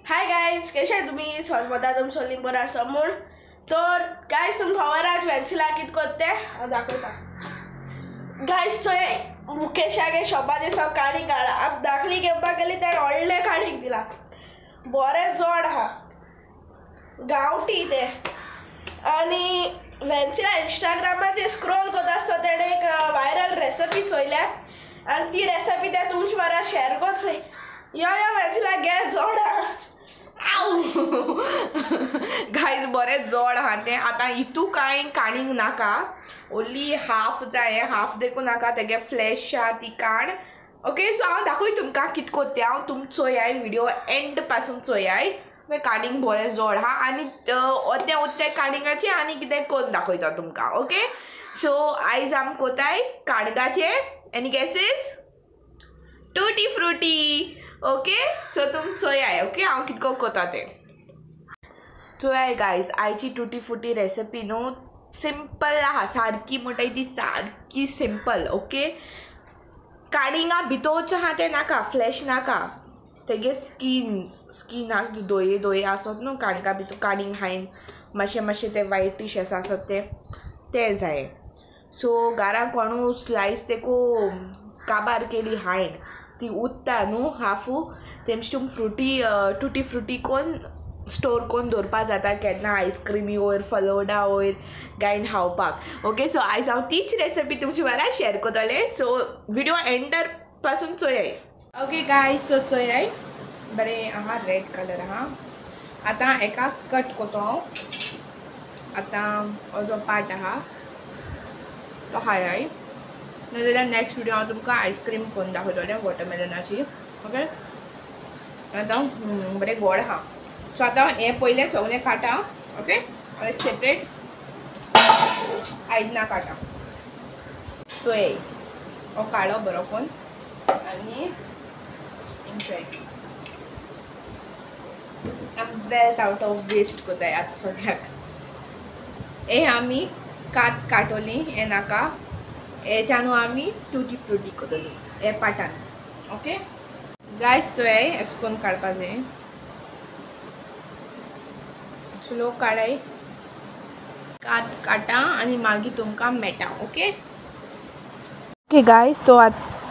Hi guys कशे तुम्ही सोनपता तुम सोलिंग बरो आसलो म्हूण तर गाइज तुमकां खबर आज वेन्सिला कित करते दाखयता गाइज थंय मुकेशागे शॉपाचे सब काणीक हाडला धाकली घेवपाक गेली तेणें व्हडले काणीक दिला बरें जड आहा गांवठी ते आनी वेन्सिला इंस्टाग्रामाचेर स्क्रोल करता आसतना तेणें एक वायरल रेसिपी चोयल्या आनी ती रेसिपी ते तुमचे बारा शेअर कर थंय यो वेन्सिला घे जड आहा गाइज बरे जड आहा तें आतां हितू कांय काणींक नाका ओन्ली हाफ जाय हाफ देखून नाका तेगे फ्लॅश आहा ती काण ओके सो हांव दाखोय तुमकां कित कोत्ते हांव तुम चोयाय व्हिडिओ एंड पासून चोयाय तें काणींक बरें जड आहा आनी ओते ओते काणिंगाचे आनी कितें करून दाखयता तुमकां ओके सो आयज आमी कोताय काणगाचे एनी गॅसीस टूटी फ्रुटी ओके सो तुम चोयाय ओके हांव कितको कोता तें चोयाय गायज आयची टूटी फ्रुटी रेसिपी न्हू सिंपल आहा सारकी म्हणटाय ती सारकी सिंपल ओके काणिंगा भितरचें आहा तें नाका फ्लॅश नाका तेगे स्कीन दोये दोये आसत न्हू काणका भितर काणींग हायन मातशें मातशें तें वायटीश आसत तें जाय सो घरा कोणू स्लायस तेको काबार केली हायन ती उत्ता न्हू हाफू तेमश तुम फ्रुटी टूटी फ्रुटी कोन स्टोर कोन दवरपा जाता केन्ना आयस्क्रिमी वयर फलोडा वयर गायन खावपाक ओके सो आयज हांव तीच रेसिपी तुमचे बारा शेअर कोतलें सो व्हिडिओ एंडर पासून चोयाय ओके गायज सो चोयाय बरें आहा रेड कलर आहा आतां एका कट कोतो हांव आतां हो जो पार्ट आहा तो हाय नाजाल्यार नेक्स्ट व्हिडिओ हांव तुमकां आयस्क्रीम करून दाखयतलें वॉटरमेलनाची ओके आतां बरें गोड आहा सो आतां हें पयलें सगळें काटा ओके सेपरेट आयदनां काटा सो हे हो काडो बरो कोन आनी enjoy best out of waste कोताय आज सद्याक हे आमी काटोली हे नाका हेच्यानू आमी टूटी फ्रुटी कोतली हे पाटान ओके गायज तो हे एशे कोन्न काडपा जाय स्लो काडाय काटा आनी मागीर तुमकां मेळटा ओके ओके गायज तो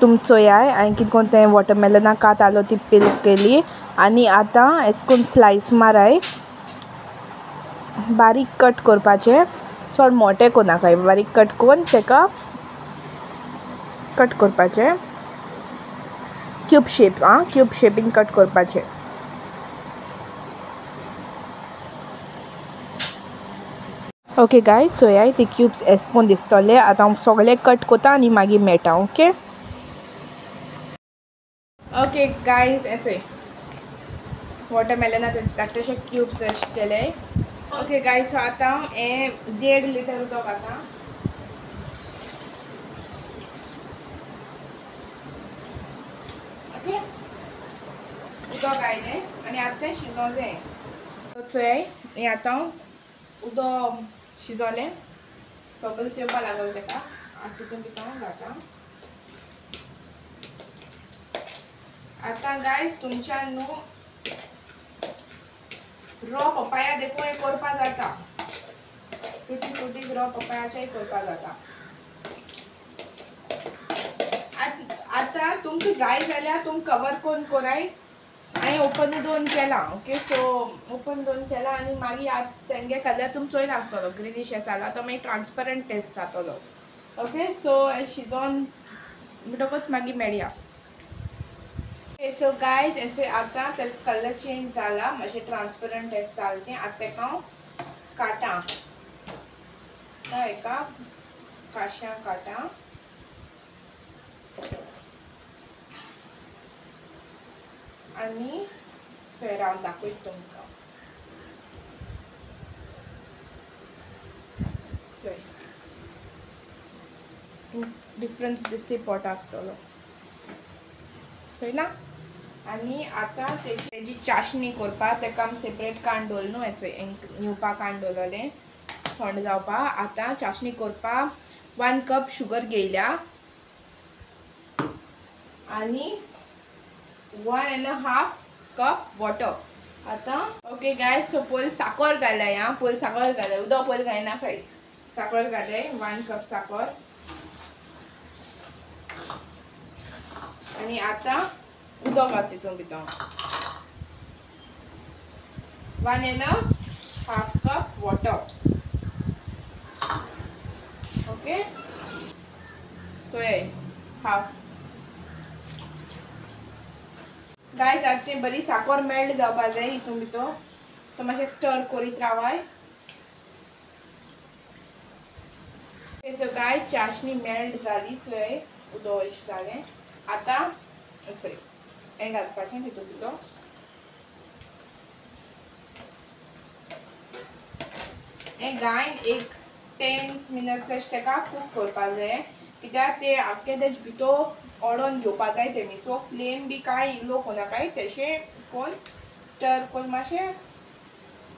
तुम चोयाय हांवें कितें कोन्न तें वॉटरमेलना कात आलो ती पील केली आनी आतां एशे कोन्न स्लायस माराय बारीक कट करपाचें चड मोटे कोनाकाय बारीक कट कोन्न तेका कट करपाचें क्यूब शेप क्यूब शेपीन कट करपाचें ओके गायज चोयाय ती क्यूब्स एशे कोन्न दिसतले आतां हांव सगळे कट कोता आनी मागीर मेळटा ओके ओके गायज हे चोय वॉटरमेलना धाकटेशे क्यूब्स एशे केले ओके गायज सो आतां हे 1.5 लिटर उदक आतां ओके उदक घायलें आनी आतां तें शिजोवं जाय चोय हें आतां उदक शिजोलें बबल्स येवपा लागले तेका आतां तितून भितर घालता आतां गायज तुमच्यान न्हू रॉ पपाया देखून हें करपा जाता टूटी फ्रुटी रॉ पपायाचेंय करपा जाता आतां तुमकां जाय जाल्यार तुम कवर करून कोराय हांवें ओपन दोन केला ओके सो ओपन दोन केला आनी मागीर आतां तेंगे कलर तुम चोयलो आसतलो ग्रीनिश हें जाला तो मागीर ट्रान्सपरंट टेस्ट जातलो ओके सो शिजोवन म्हणटकूच मागीर मेळया ओके सो गायज हेचे आतां तेजो कलर चेंज जाला मातशें ट्रान्सपरंट टेस्ट जालें तें आतां तेका हांव काटा एका काश्या काटा आनी सोय रावन दाखयता तुमकां सोय डिफरन्स दिसता पोटा आसतलो चोयला आनी आतां तेजी चाशणी करपा तेका आमी सेपरेट काण दवरलें न्हू हेचो न्हिवपा काण दवरलेलें थंड जावपा आतां चाशणी करपा 1 कप शुगर घेयल्या आनी 1.5 कप वॉटर आता ओके गायस, सो पयल साखर घालय हां, पयल साखर घालय, उदक पयल घालना फ्राय, साखर घालय 1 कप साखर. आणि आता उदक घाल तितून भितर 1 1/2 कप वॉटर. ओके, सो हे हाफ गायस. आता ती बरी साखर मेल्ट जावपा जाय हितून भितर, सो मातशें स्टर करीत रावाय. सो गायस, चाशनी मेल्ट जाली, चोय उदक अशें जालें. आता सॉरी हें घालपाचें तितून भितर. हें गायन एक 10 मिनट्स अशें तेका कूक करपा जाय, कित्याक ते आख्खे तेजे भितर ओडोन घेवपा जाय तेमी. सो फ्लेम बी कांय लो कोनाकाय, तेशें कोन्न स्टर कोन्न मातशें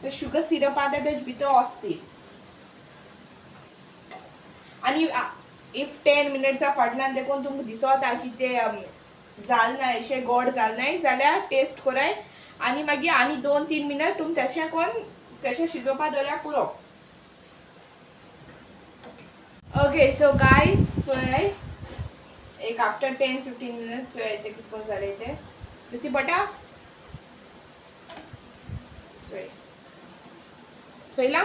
ते शुगर सिरप आसा तेजे भितर वचती. आनी इफ 10 मिनट्सा फाटल्यान देखून तुमकां दिसता की ते जालना, अशें गोड जालनाय जाल्यार टेस्ट कराय, आनी मागीर आनी 2-3 मिनट तुम तशें कोन्न तशें शिजोवपा दवरल्यार पुरो. ओके, सो गायस, चोय एक आफ्टर 10-15 मिनट्स चोय ते कितको जालें ते दिसी पडटा. चोय चोयला,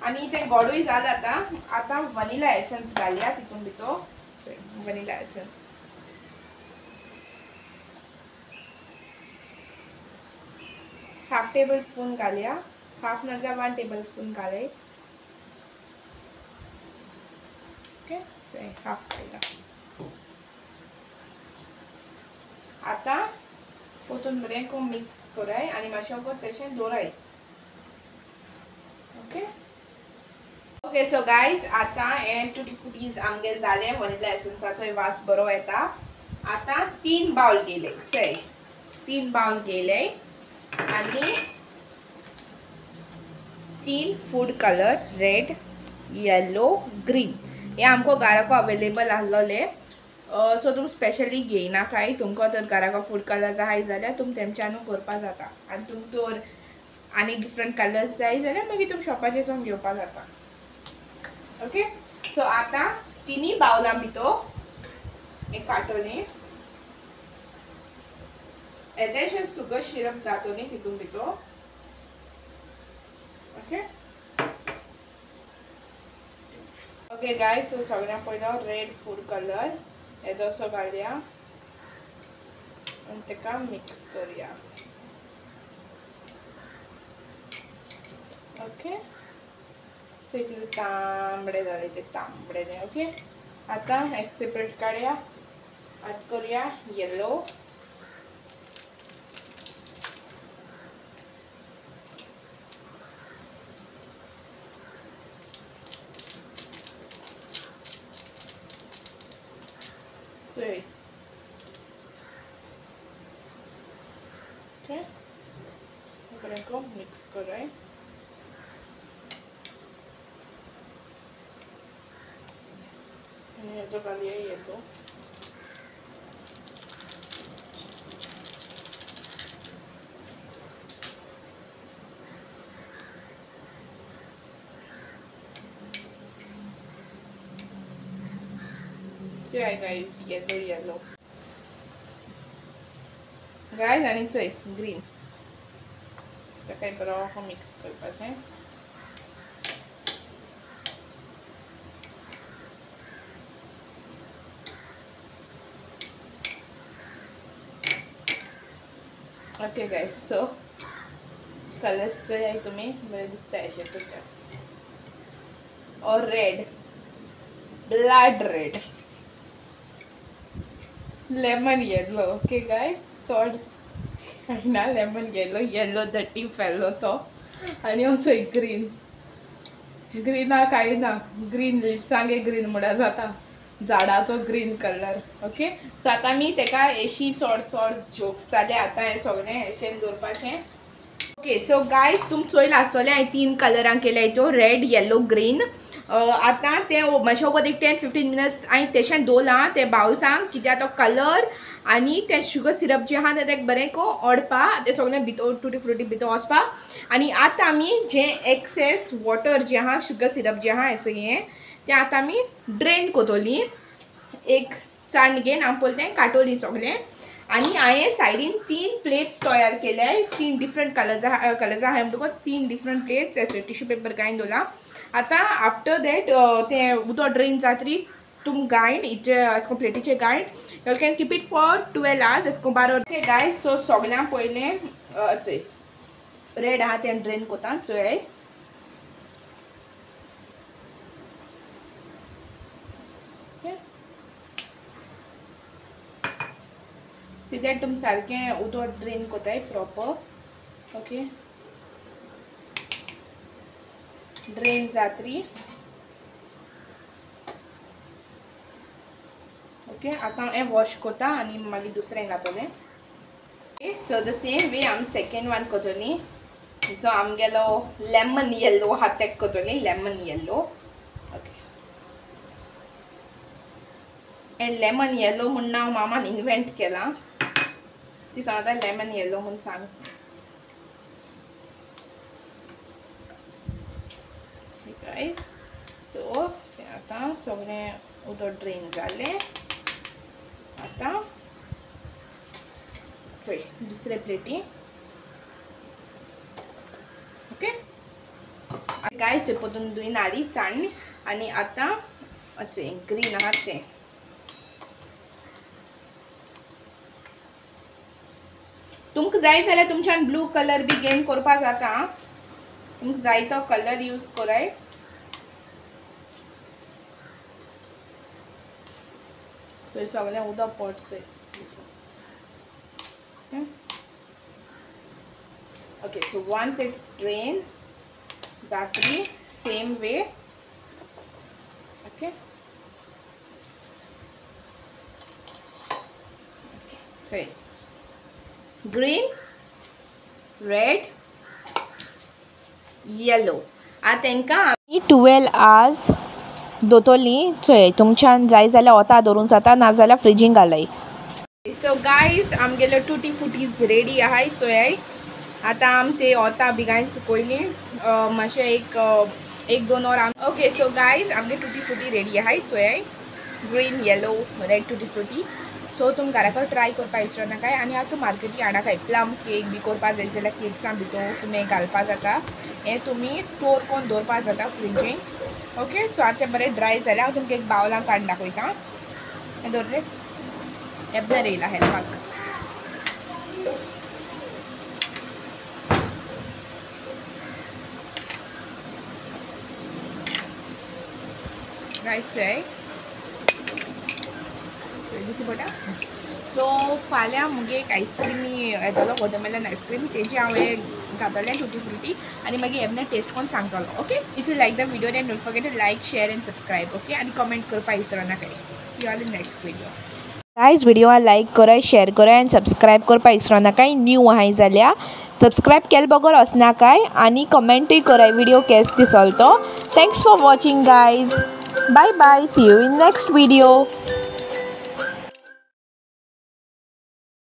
आनी ते गोडूय जालें. आतां वनिला एसेंस घालया तितून भितर. चोय वनिला एसेंस 1/2 टेबल स्पून घालया, 1/2 नाजाल्यार 1 टेबल स्पून घालय. ओके, चोय 1/2 घालया. आता पोतून बरें करून मिक्स कराय आनी मातशें कोन्न तशें दवराय. ओके ओके, सो गायज, आता हे टुटी फुटीज आमगे जालें. वनिला एसेंसाचो वास बरो येता. आता 3 बाउल गेले, चोय 3 बाउल गेले, आनी 3 food colour red, yellow, green. हे आमको घराको अवेलेबल आसलोले, सो तुम स्पेशली घेयना काय. तुमकां तर घराको फूड कलर्स आहाय जाल्यार तुम तेमच्यानू करपा जाता. आनी तुमकां तर आनी डिफरंट कलर्स जाय जाल्यार मागीर तुम शॉपाचेर सावन घेवपा जाता. ओके, सो आता 3 बाउलां भितर एक काटोनी येदेशें शुगर सिरप घातोनी तितून भितर. ओके ओके गायस, सो सगळ्यां पयलो रेड फूड कलर येदोसो घालया आनी तेका मिक्स करया. ओके, सो इतले तांबडे जाले ते तांबडे ते. ओके, आता एक सेपरेट काडया. आत करया येलो, चोय ओके बरें करून मिक्स कराय. आनी हेजो घालया येलो. चोय गायज, येलो येलो गायज, आनी चोय ग्रीन. ताका बरो मिक्स करपाचें. ओके गायज, सो कलर्स चोय तुमी बरें दिसता अशें चोय. और red, blood red, lemon yellow. Okay guys, चड कांय लेमन येलो, येलो धट्टी फेल्लो तो. आनी ऑल्सो ग्रीन, ग्रीना कांय ना, ग्रीन लिव्सांगे ग्रीन म्हणल्यार जाता, झाडाचो ग्रीन कलर. ओके, सो आतां आमी तेका अशी चड जोक्स जाले. आतां हें सगळें अशें दवरपाचें. ओके सो गायज तुम चोयला आसतलें हांवें 3 कलरां केल्या त्यो रेड येलो ग्रीन आतां ते मातशें वगत एक 10-15 मिनट्स हांवें तेशें दवरलां ते बाउल्सांक कित्याक तो कलर आनी तें शुगर सिरप जें आहा तें बरें को ओडपा तें सगळें भितर टुटी फ्रुटी भितर वचपा आनी आतां आमी जें एक्सेस वॉटर जें आहा शुगर सिरप जें आहा हेचो तें आतां आमी ड्रेन कोतोली एक चांड घेवन हांव पयलीं तें काडटोली सगळें आनी हांवें सायडीन 3 प्लेट्स तयार केल्या 3 डिफरंट कलर्स आहा म्हणटकूच 3 डिफरंट प्लेट्स टिश्यू पेपर घायन दवरला आतां आफ्टर दॅट तें उदक ड्रेन जातरी तुम गायन इचे एसको प्लेटीचे गायन you can keep it for 12 hours एसको बारो गाय सो सगळ्यां पयलें चोय रेड आहा तें ड्रेन कोता चोय सी दॅट तुम सारकें उदक ड्रेन कोताय प्रॉपर ओके ड्रेन जातरी ओके आतां हें वॉश कोता आनी मागीर दुसरें घातोलें सो द सेम वे आमी सेकेंड वन कोतोली जो आमगेलो लेमन येल्लो आहा तें कोतोली लेमन येल्लो ओके हें लेमन येल्लो म्हूण नांव मामान इन्वेंट केलां ती सांगता लेमन येल्लो म्हूण सांग गाइस सो आतां सगळें उदक ड्रेन जालें आतां चोय दुसरे प्लेटी ओके गायस पोतून धुयन हाडी चाण्णी आनी आतां चोय ग्रीन आहा तें तुमकां जाय जाल्यार तुमच्यान ब्लू कलर बी घेवन करपा जाता तुमकां जाय तो कलर यूज कराय चोय सगळें उदक पड चोय okay so once it's drain जातरी सेम वे ओके चोय ग्रीन रेड येलो आतां तांकां 12 hours दोतोली चोय तुमच्यान जाय जाल्यार ओता दवरूंक जाता ना जाल्यार फ्रिजीन घालय सो गायज आमगेलो टुटी फुटीज रेडी आहाय चोय आतां आमी ते ओता बी घायन सुकयली मातशें एक 2 वर ओके सो गायज आमगे टुटी फुटी रेडी आहाय चोय ग्रीन येलो रेड टुटी फ्रुटी सो तुम घराकडे ट्राय करपा इच्छा नाकाय आनी आतां मार्केटी हाडाकाय प्लम केक बी करपा जाय जाल्यार केक्सां भितर तुमी घालपा जाता हें तुमी स्टोर करून दवरपा जाता फ्रिजीन ओके सो आतां तें बरें ड्राय जाल्यार हांव तुमकां एक बावलांत काडून दाखयता हें दवरलें हें बरें येयला हेल्पाक गायस चोय दिसता पडटा सो फाल्यां मुगे एक आयस्क्रीमी येतलो वॉटरमेलन आयस्क्रीम तेजी हांवें घातलें टुटी फ्रुटी आनी मागीर एमने टेस्ट करून सांगतलो okay if you like the video then don't forget to like share and subscribe okay आनी कमेंट करपा विसरो नाकाय see you all in next video guys video like कराय शेयर कराय आनी सबस्क्रायब करपा विसरो नाकाय न्यू आहाय जाल्यार सबस्क्रायब केले बगर वचनाकाय आनी कमेंटूय कराय विडियो केस दिसलो तो thanks for watching guys bye bye see you in next video